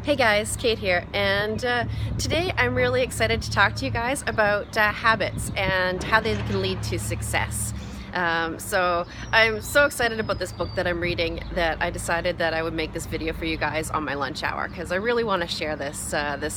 Hey guys, Kate here, and today I'm really excited to talk to you guys about habits and how they can lead to success. So I'm so excited about this book that I'm reading that I decided that I would make this video for you guys on my lunch hour because I really want to share this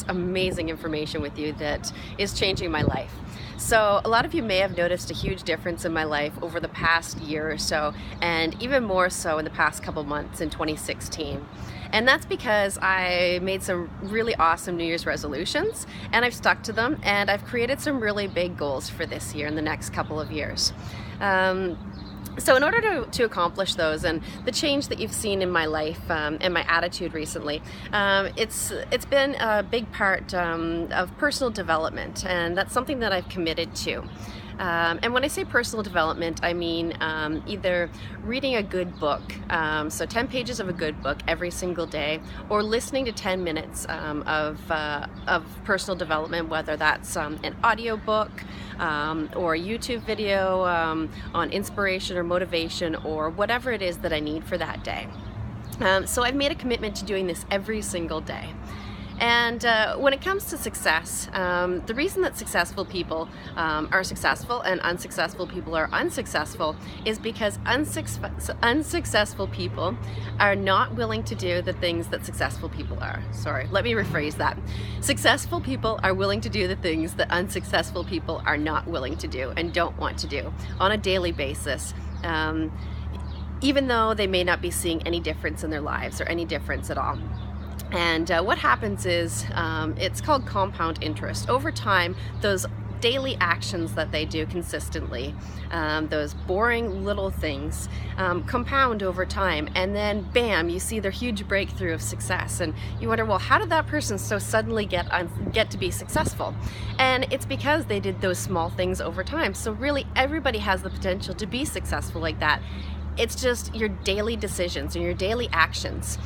amazing information with you that is changing my life. So a lot of you may have noticed a huge difference in my life over the past year or so, and even more so in the past couple months in 2016. And that's because I made some really awesome New Year's resolutions and I've stuck to them, and I've created some really big goals for this year and the next couple of years. So in order to accomplish those and the change that you've seen in my life and my attitude recently, it's been a big part of personal development, and that's something that I've committed to. And when I say personal development, I mean either reading a good book, so 10 pages of a good book every single day, or listening to 10 minutes of personal development, whether that's an audio book or a YouTube video on inspiration or motivation or whatever it is that I need for that day. So I've made a commitment to doing this every single day. And when it comes to success, the reason that successful people are successful and unsuccessful people are unsuccessful is because unsuccessful people are not willing to do the things that successful people are. Sorry, let me rephrase that. Successful people are willing to do the things that unsuccessful people are not willing to do and don't want to do on a daily basis. Even though they may not be seeing any difference in their lives or any difference at all. And what happens is, it's called compound interest. Over time, those daily actions that they do consistently, those boring little things, compound over time, and then bam, you see their huge breakthrough of success, and you wonder, well, how did that person so suddenly get to be successful? And it's because they did those small things over time. So really, everybody has the potential to be successful like that. It's just your daily decisions and your daily actions.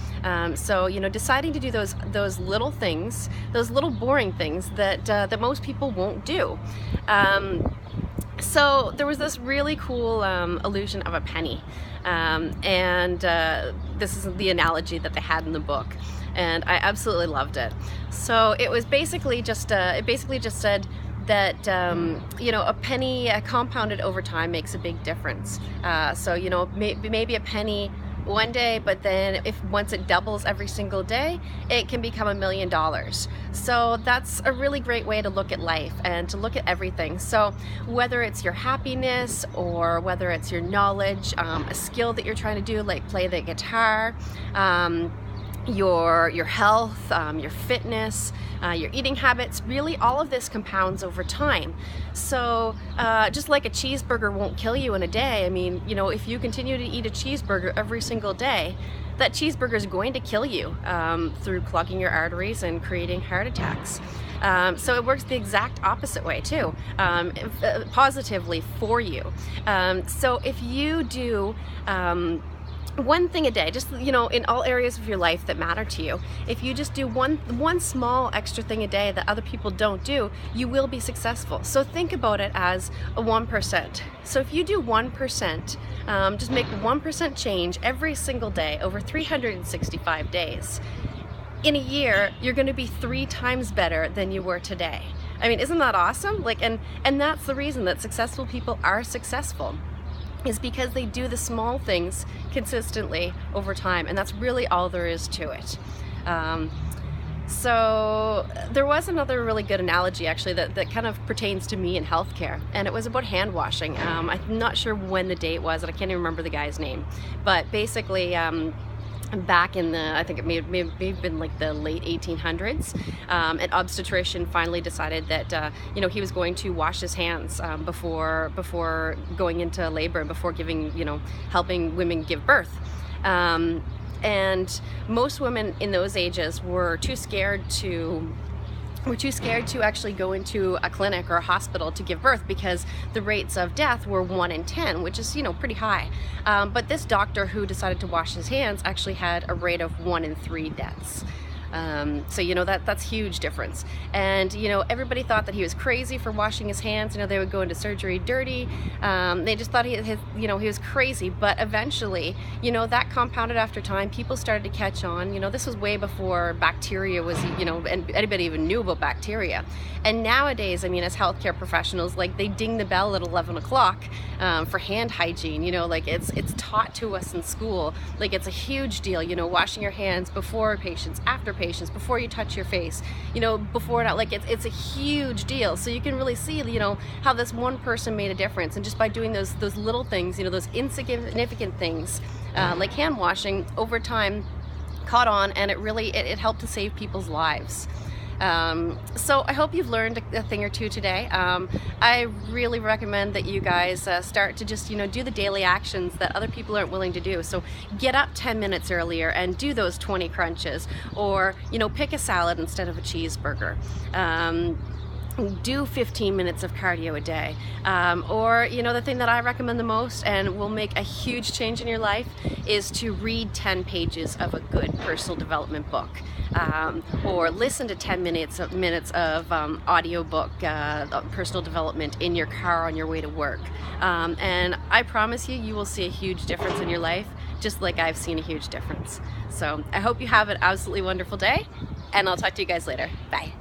So, you know, deciding to do those little things, those little boring things that most people won't do. So there was this really cool illusion of a penny, and this is the analogy that they had in the book, and I absolutely loved it. So it was basically just said that you know, a penny compounded over time makes a big difference. So, you know, maybe a penny one day, but then once it doubles every single day, it can become $1 million. So that's a really great way to look at life and to look at everything. So whether it's your happiness or whether it's your knowledge, a skill that you're trying to do, like play the guitar, your health, your fitness, your eating habits, really all of this compounds over time. So just like a cheeseburger won't kill you in a day, I mean, you know, if you continue to eat a cheeseburger every single day, that cheeseburger is going to kill you through clogging your arteries and creating heart attacks. So it works the exact opposite way too, positively for you. So if you do one thing a day, just, you know, in all areas of your life that matter to you, if you just do one small extra thing a day that other people don't do, you will be successful. So think about it as a 1%. So if you do 1%, just make 1% change every single day over 365 days. In a year, you're going to be 3 times better than you were today. I mean, isn't that awesome? Like, and that's the reason that successful people are successful, is because they do the small things consistently over time, and that's really all there is to it. So there was another really good analogy actually that kind of pertains to me in healthcare, and it was about hand washing. I'm not sure when the date was, and I can't even remember the guy's name, but basically back in the, I think it may have been like the late 1800s, an obstetrician finally decided that you know, he was going to wash his hands before going into labor and before giving, you know, helping women give birth. And most women in those ages were too scared to actually go into a clinic or a hospital to give birth because the rates of death were 1 in 10, which is, you know, pretty high. But this doctor who decided to wash his hands actually had a rate of 1 in 3 deaths. So you know, that's huge difference. And you know, everybody thought that he was crazy for washing his hands. You know, they would go into surgery dirty. They just thought he was crazy. But eventually, you know, that compounded after time. People started to catch on. You know, this was way before bacteria was, you know, and anybody even knew about bacteria. And nowadays, I mean, as healthcare professionals, like, they ding the bell at 11 o'clock for hand hygiene. You know, like, it's taught to us in school. Like, it's a huge deal. You know, washing your hands before patients, after patients, before you touch your face. You know, before that, like, it's a huge deal. So you can really see, you know, how this one person made a difference, and just by doing those little things, you know, those insignificant things, like hand washing, over time caught on, and it helped to save people's lives. So I hope you've learned a thing or two today. I really recommend that you guys start to just, you know, do the daily actions that other people aren't willing to do. So get up 10 minutes earlier and do those 20 crunches, or, you know, pick a salad instead of a cheeseburger. Do 15 minutes of cardio a day. Or, you know, the thing that I recommend the most and will make a huge change in your life is to read 10 pages of a good personal development book. Or listen to 10 minutes of audiobook personal development in your car on your way to work. And I promise you, you will see a huge difference in your life, just like I've seen a huge difference. So I hope you have an absolutely wonderful day, and I'll talk to you guys later. Bye.